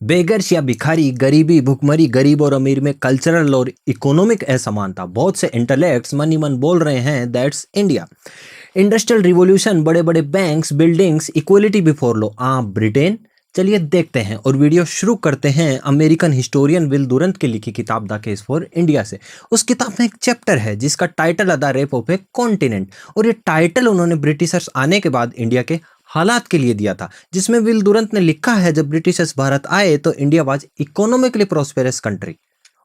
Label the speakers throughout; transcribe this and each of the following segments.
Speaker 1: Beggars या भिखारी, गरीबी, भुखमरी, गरीब और अमीर में कल्चरल और इकोनॉमिक असमानता। बहुत से इंटेलेक्ट्स मन ही मन बोल रहे हैं दैट्स इंडिया। इंडस्ट्रियल रिवॉल्यूशन, बड़े बड़े banks, buildings, equality before law. Britain. चलिए देखते हैं और वीडियो शुरू करते हैं अमेरिकन हिस्टोरियन विल दुरंत की लिखी किताब द केस फॉर इंडिया से। उस किताब में एक चैप्टर है जिसका टाइटल है the rape of A continent, और ये टाइटल उन्होंने ब्रिटिशर्स आने के बाद इंडिया के हालात के लिए दिया था, जिसमें विल दुरंत ने लिखा है जब ब्रिटिशर्स भारत आए तो India was economically prosperous country.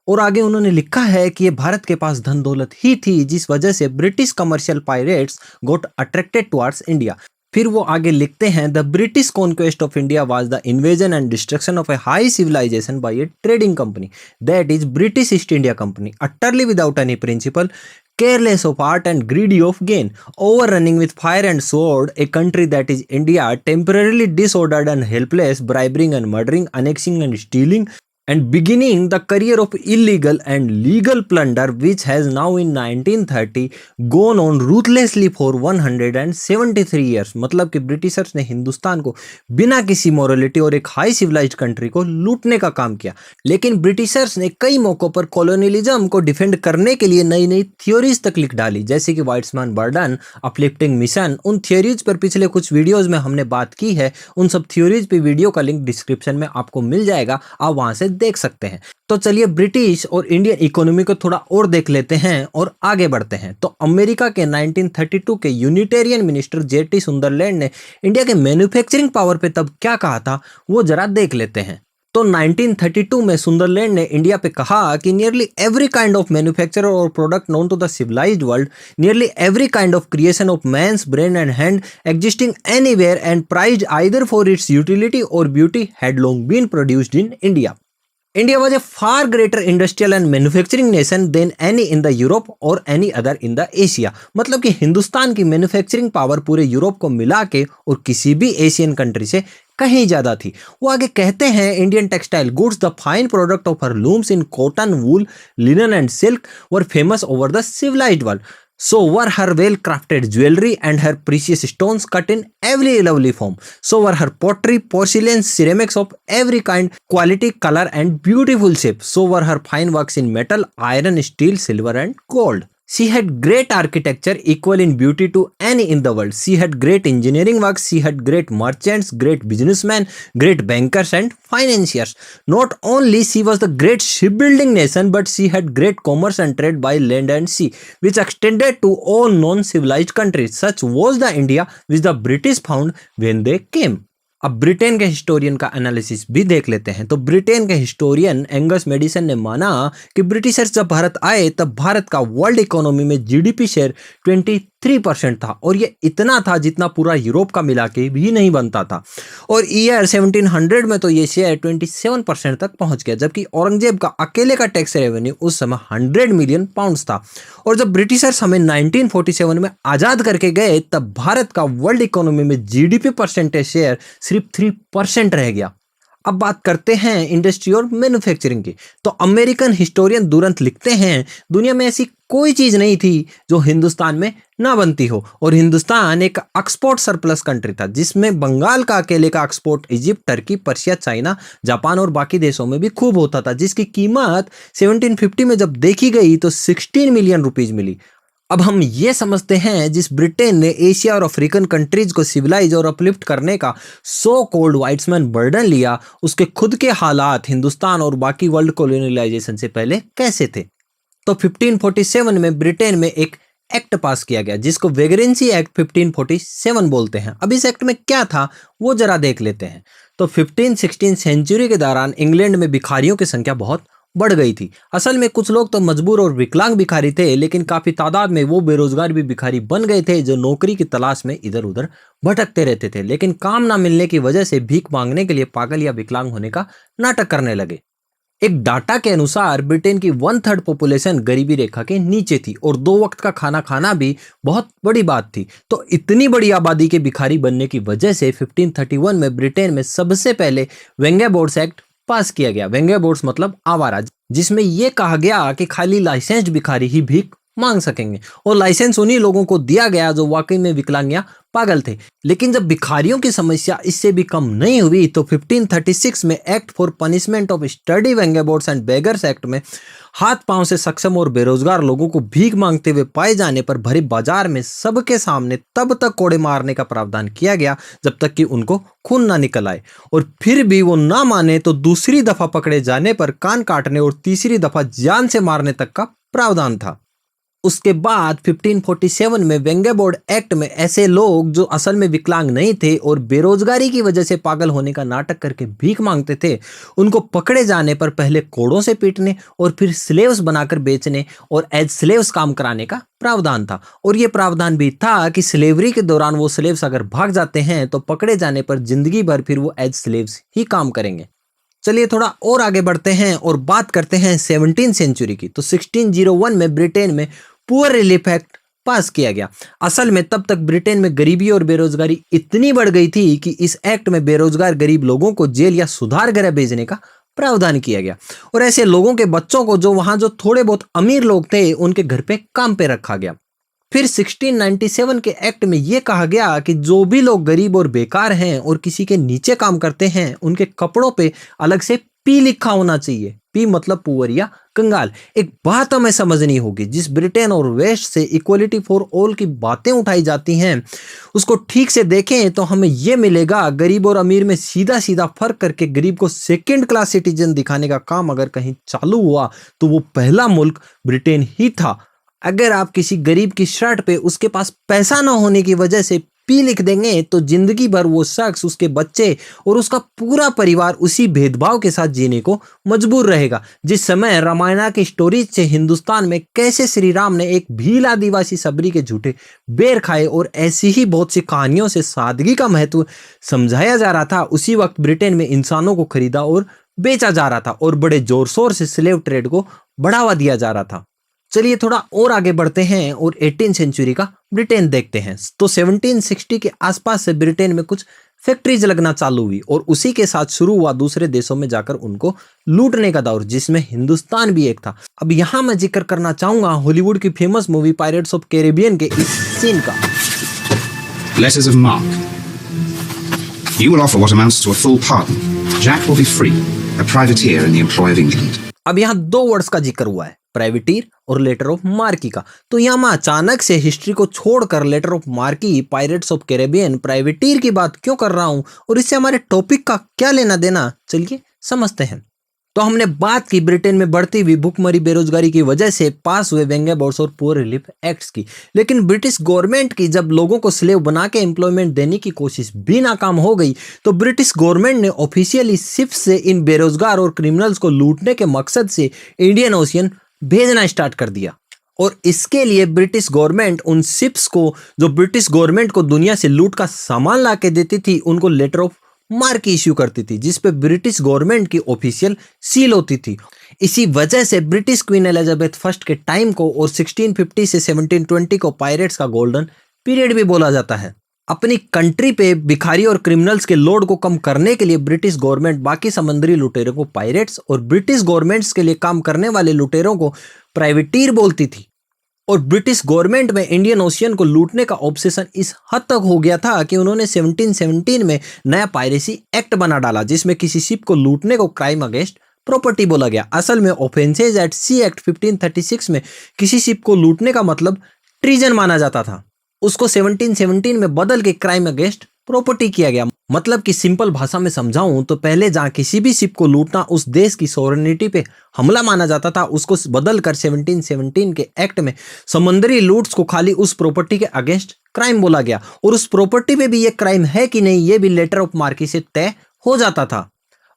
Speaker 1: और आगे उन्होंने लिखा है कि ये भारत के पास धन दौलत ही थी जिस वजह से British commercial pirates got attracted towards India. फिर वो आगे लिखते हैं the British conquest of India was the invasion and destruction of a high civilisation by a trading company that is British East India Company, utterly without any principle, careless of art and greedy of gain, overrunning with fire and sword a country that is India, temporarily disordered and helpless, bribing and murdering, annexing and stealing, and beginning the career of illegal and legal plunder which has now in 1930 gone on ruthlessly for 173 years। मतलब कि Britishers ने हिंदुस्तान को बिना किसी morality और एक high civilised country को लूटने का काम किया। लेकिन ब्रिटिशर्स ने कई मौकों पर कॉलोनियलिज्म को डिफेंड करने के लिए नई नई थ्योरीज तक लिख डाली, जैसे कि वाइट्समैन बर्डन, अपलिफ्टिंग मिशन। उन थ्योरीज पर पिछले कुछ वीडियोज में हमने बात की है। उन सब थ्योरीज पे वीडियो का लिंक डिस्क्रिप्शन में आपको मिल जाएगा, आप वहां से देख सकते हैं। तो चलिए ब्रिटिश और इंडियन इकोनॉमी को थोड़ा और देख लेते हैं और आगे बढ़ते हैं। तो अमेरिका के 1932 के यूनिटेरियन मिनिस्टर जेटी सुंदरलैंड ने इंडिया के मैन्युफैक्चरिंग पावर पे तब क्या कहा था वो जरा देख लेते हैं। तो 1932 में सुंदरलैंड ने इंडिया पे कहा कि nearly every kind of manufacture or product known to the civilised world, nearly every kind of creation of man's brain and hand existing anywhere and prized either for its utility or beauty had long been produced in India. India was a far greater industrial and manufacturing nation than any in the Europe or any other in the Asia। मतलब कि हिंदुस्तान की manufacturing power पूरे Europe को मिला के और किसी भी एशियन कंट्री से कहीं ज्यादा थी। वो आगे कहते हैं Indian textile goods, the fine product of her looms in cotton, wool, linen and silk were famous over the civilized world। So were her well-crafted jewelry and her precious stones cut in every lovely form. So were her pottery, porcelain, ceramics of every kind, quality, color and beautiful shape. So were her fine works in metal, iron, steel, silver and gold. She had great architecture equal in beauty to any in the world. She had great engineering works. She had great merchants, great businessmen, great bankers and financiers. Not only she was the great shipbuilding nation, but she had great commerce and trade by land and sea, which extended to all non-civilized countries. Such was the India which the British found when they came। अब Britain के historian का analysis भी देख लेते हैं। तो Britain के historian Angus medicine ने माना कि ब्रिटिशर्स जब भारत आए तब भारत का वर्ल्ड इकोनॉमी में जीडीपी शेयर 23% था, और ये इतना था जितना पूरा यूरोप का मिला के भी नहीं बनता था। और ईयर 1700 में तो ये शेयर 27% तक पहुंच गया, जबकि औरंगजेब का अकेले का टैक्स रेवेन्यू उस समय 100 मिलियन पाउंड्स था। और जब ब्रिटिशर्स हमें 1947 में आजाद करके गए तब भारत का वर्ल्ड इकोनॉमी में जीडीपी परसेंटेज शेयर सिर्फ 3% रह गया। अब बात करते हैं इंडस्ट्री और मैन्युफैक्चरिंग की। तो अमेरिकन हिस्टोरियन दुरंत लिखते हैं दुनिया में ऐसी कोई चीज नहीं थी जो हिंदुस्तान में ना बनती हो, और हिंदुस्तान एक एक्सपोर्ट सरप्लस कंट्री था जिसमें बंगाल का अकेले का export Egypt, Turkey, Persia, China, Japan और बाकी देशों में भी खूब होता था, जिसकी कीमत 1750 में जब देखी गई तो 16 मिलियन रुपीज मिली। अब हम ये समझते हैं जिस ब्रिटेन ने एशिया और अफ्रीकन कंट्रीज को सिविलाइज और अपलिफ्ट करने का सो कॉल्ड वाइट्समैन बर्डन लिया, उसके खुद के हालात हिंदुस्तान और बाकी वर्ल्ड कॉलोनियलाइजेशन से पहले कैसे थे। तो 1547 में ब्रिटेन में एक एक्ट पास किया गया जिसको वेगरेंसी एक्ट 1547 बोलते हैं। अब इस एक्ट में क्या था वो जरा देख लेते हैं। तो 15-16 सेंचुरी के दौरान इंग्लैंड में भिखारियों की संख्या बहुत बढ़ गई थी। असल में कुछ लोग तो मजबूर और विकलांग भिखारी थे, लेकिन काफी तादाद में वो बेरोजगार भी भिखारी बन गए थे जो नौकरी की तलाश में इधर उधर भटकते रहते थे, लेकिन काम ना मिलने की वजह से भीख मांगने के लिए पागल या विकलांग होने का नाटक करने लगे। एक डाटा के अनुसार ब्रिटेन की 1/3 पॉपुलेशन गरीबी रेखा के नीचे थी और 2 वक्त का खाना खाना भी बहुत बड़ी बात थी। तो इतनी बड़ी आबादी के भिखारी बनने की वजह से 1531 में ब्रिटेन में सबसे पहले वेंगेबोर्ड्स एक्ट पास किया गया। वेंगेबोर्ड्स मतलब आवारा, जिसमें यह कहा गया कि खाली लाइसेंस्ड भिखारी ही भीख मांग सकेंगे। और लाइसेंस उन्हीं लोगों को दिया गया जो वाकई में विकलांग या पागल थे। लेकिन जब भिखारियों की समस्या इससे भी कम नहीं हुई तो 1536 में act for punishment of study vagabonds and beggars act में हाथ पांव से सक्षम और बेरोजगार लोगों को भीख मांगते हुए पाए जाने पर भरे बाजार में सबके सामने तब तक कोड़े मारने का प्रावधान किया गया जब तक कि उनको खून ना निकल आए, और फिर भी वो ना माने तो दूसरी दफा पकड़े जाने पर कान काटने और तीसरी दफा जान से मारने तक का प्रावधान था। उसके बाद 1547 में वेंगेबोर्ड एक्ट में ऐसे लोग जो असल में विकलांग नहीं थे और बेरोजगारी की वजह से पागल होने का नाटक करके भीख मांगते थे, उनको पकड़े जाने पर पहले कोड़ों से पीटने और फिर स्लेव्स बनाकर बेचने और एज स्लेव्स काम कराने का प्रावधान था। और ये प्रावधान भी था कि स्लेवरी के दौरान वो स्लेव्स अगर भाग जाते हैं तो पकड़े जाने पर जिंदगी भर फिर वो एज स्लेव्स ही काम करेंगे। चलिए थोड़ा और आगे बढ़ते हैं और बात करते हैं 17वीं सेंचुरी की। तो 1601 में ब्रिटेन में पुअर रिलीफ एक्ट पास किया गया। असल में तब तक ब्रिटेन में गरीबी और बेरोजगारी इतनी बढ़ गई थी कि इस एक्ट में बेरोजगार गरीब लोगों को जेल या सुधार गृह भेजने का प्रावधान किया गया, और ऐसे लोगों के बच्चों को जो थोड़े बहुत अमीर लोग थे उनके घर पे काम पे रखा गया। फिर 1697 के एक्ट में यह कहा गया कि जो भी लोग गरीब और बेकार हैं और किसी के नीचे काम करते हैं उनके कपड़ों पे अलग से पी लिखा होना चाहिए। पी मतलब पुअर या कंगाल। एक बात हमें समझनी होगी, जिस ब्रिटेन और वेस्ट से इक्वलिटी फॉर ऑल की बातें उठाई जाती हैं उसको ठीक से देखें तो हमें यह मिलेगा, गरीब और अमीर में सीधा सीधा फर्क करके गरीब को सेकंड क्लास सिटीजन दिखाने का काम अगर कहीं चालू हुआ तो वो पहला मुल्क ब्रिटेन ही था। अगर आप किसी गरीब की शर्ट पे उसके पास पैसा ना होने की वजह से पी लिख देंगे तो जिंदगी भर वो शख्स, उसके बच्चे और उसका पूरा परिवार उसी भेदभाव के साथ जीने को मजबूर रहेगा। जिस समय रामायण की स्टोरीज से हिंदुस्तान में कैसे श्री राम ने एक भील आदिवासी सबरी के झूठे बेर खाए और ऐसी ही बहुत सी कहानियों से सादगी का महत्व समझाया जा रहा था, उसी वक्त ब्रिटेन में इंसानों को खरीदा और बेचा जा रहा था और बड़े जोर शोर से स्लेव ट्रेड को बढ़ावा दिया जा रहा था। चलिए थोड़ा और आगे बढ़ते हैं और 18वीं सेंचुरी का ब्रिटेन देखते हैं। तो 1760 के आसपास से ब्रिटेन में कुछ फैक्ट्रीज लगना चालू हुई और उसी के साथ शुरू हुआ दूसरे देशों में जाकर उनको लूटने का दौर, जिसमें हिंदुस्तान भी एक था। अब यहाँ मैं जिक्र करना चाहूंगा हॉलीवुड की famous movie pirates of Caribbean के इस सीन का।
Speaker 2: Letters of marque. You will offer what amounts to a full pardon. Jack will be free, a privateer in the employ of England.
Speaker 1: अब यहाँ दो वर्ड्स का जिक्र हुआ है, प्राइवेटीर और लेटर ऑफ मार्की का। तो यहाँ मैं अचानक से हिस्ट्री को छोड़कर letter of marque, pirates of Caribbean, privateer की बात क्यों कर रहा हूँ और इससे हमारे टॉपिक का क्या लेना देना, चलिए समझते हैं। तो हमने बात की ब्रिटेन में बढ़ती हुई भूखमरी बेरोजगारी की वजह से पास हुए वेंगेबोर्ड्स और पुअर रिलीफ एक्ट्स की, लेकिन ब्रिटिश गवर्नमेंट की जब लोगों को स्लेव बना के एम्प्लॉयमेंट देने की कोशिश भी नाकाम हो गई तो ब्रिटिश गवर्नमेंट ने ऑफिशियली शिप से इन बेरोजगार और क्रिमिनल्स को लूटने के मकसद से इंडियन ओशियन भेजना स्टार्ट कर दिया। और इसके लिए ब्रिटिश गवर्नमेंट उन शिप्स को जो ब्रिटिश गवर्नमेंट को दुनिया से लूट का सामान ला के देती थी उनको लेटर ऑफ मार्क इश्यू करती थी, जिस पे ब्रिटिश गवर्नमेंट की ऑफिशियल सील होती थी। इसी वजह से ब्रिटिश क्वीन एलिजाबेथ फर्स्ट के टाइम को और 1650 से 1720 को पायरेट्स का गोल्डन पीरियड भी बोला जाता है। अपनी कंट्री पे भिखारी और क्रिमिनल्स के लोड को कम करने के लिए ब्रिटिश गवर्नमेंट बाकी समुद्री लुटेरों को पायरेट्स और ब्रिटिश गवर्नमेंट्स के लिए काम करने वाले लुटेरों को प्राइवेटीर बोलती थी। और ब्रिटिश गवर्नमेंट में इंडियन ओशियन को लूटने का ऑब्सेशन इस हद तक हो गया था कि उन्होंने 1717 में नया पायरेसी एक्ट बना डाला, जिसमें किसी शिप को लूटने को क्राइम अगेंस्ट प्रॉपर्टी बोला गया। असल में ऑफेंसेज एट सी एक्ट 1536 में किसी शिप को लूटने का मतलब ट्रीजन माना जाता था। उसको 1717 में बदल के क्राइम अगेंस्ट प्रॉपर्टी किया गया। मतलब कि सिंपल भाषा में समझाऊं तो पहले जहां किसी भी शिप को लूटना उस देश की सॉवरेनिटी पे हमला माना जाता था, उसको बदलकर 1717 के एक्ट में समुद्री लूट्स को खाली उस प्रॉपर्टी के अगेंस्ट क्राइम बोला गया। और उस प्रॉपर्टी पे भी ये क्राइम है कि नहीं ये भी लेटर ऑफ मार्की से तय हो जाता था।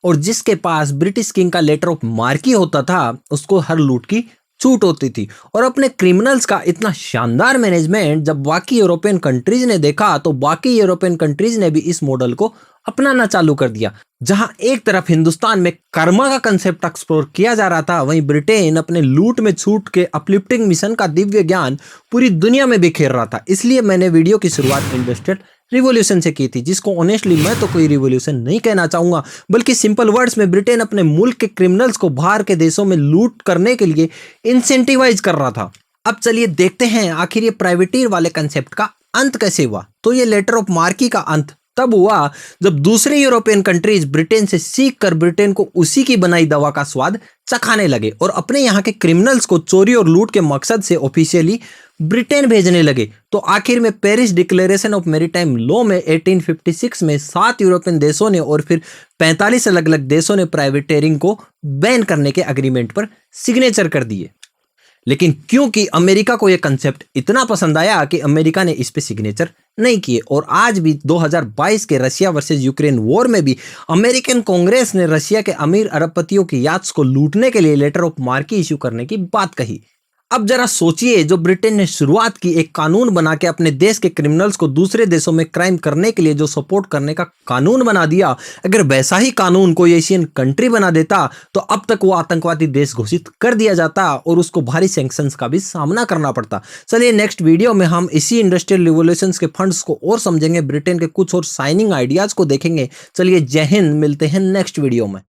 Speaker 1: और जिसके पास ब्रिटिश किंग का लेटर ऑफ मार्की होता था उसको हर लूट की छूट होती थी। और अपने क्रिमिनल्स का इतना शानदार मैनेजमेंट जब बाकी यूरोपियन कंट्रीज ने देखा तो बाकी यूरोपियन कंट्रीज ने भी इस मॉडल को अपनाना चालू कर दिया। जहां एक तरफ हिंदुस्तान में कर्मा का कंसेप्ट एक्सप्लोर किया जा रहा था, वहीं ब्रिटेन अपने लूट में छूट के अपलिफ्टिंग मिशन का दिव्य ज्ञान पूरी दुनिया में बिखेर रहा था। इसलिए मैंने वीडियो की शुरुआत इंडस्ट्रियल रिवॉल्यूशन से की थी, जिसको ऑनेस्टली मैं तो कोई रिवॉल्यूशन नहीं कहना चाहूंगा, बल्कि सिंपल वर्ड्स में ब्रिटेन अपने मुल्क के क्रिमिनल्स को बाहर के देशों में लूट करने के लिए इंसेंटिवाइज कर रहा था। अब चलिए देखते हैं आखिर ये प्राइवेटीयर वाले कंसेप्ट का अंत कैसे हुआ। तो ये लेटर ऑफ मार्की का अंत तब हुआ जब दूसरे यूरोपियन कंट्रीज ब्रिटेन से सीख कर ब्रिटेन को उसी की बनाई दवा का स्वाद चखाने लगे और अपने यहाँ के क्रिमिनल्स को चोरी और लूट के मकसद से ऑफिशियली ब्रिटेन भेजने लगे। तो आखिर में Paris declaration of maritime law में 1856 में 7 यूरोपियन देशों ने और फिर 45 अलग अलग देशों ने प्राइवेटियरिंग को बैन करने के एग्रीमेंट पर सिग्नेचर कर दिए। लेकिन क्योंकि अमेरिका को यह कंसेप्ट इतना पसंद आया कि अमेरिका ने इस पे सिग्नेचर नहीं किए और आज भी 2022 के रशिया वर्सेस यूक्रेन वॉर में भी अमेरिकन कांग्रेस ने रशिया के अमीर अरबपतियों की याच्स को लूटने के लिए लेटर ऑफ मार्की इश्यू करने की बात कही। अब जरा सोचिए, जो ब्रिटेन ने शुरुआत की एक कानून बना के अपने देश के क्रिमिनल्स को दूसरे देशों में क्राइम करने के लिए जो सपोर्ट करने का कानून बना दिया, अगर वैसा ही कानून कोई एशियन कंट्री बना देता तो अब तक वो आतंकवादी देश घोषित कर दिया जाता और उसको भारी सैंक्शंस का भी सामना करना पड़ता। चलिए नेक्स्ट वीडियो में हम इसी इंडस्ट्रियल रिवॉल्यूशंस के फंड्स को और समझेंगे, ब्रिटेन के कुछ और साइनिंग आइडियाज को देखेंगे। चलिए जय हिंद, मिलते हैं नेक्स्ट वीडियो में।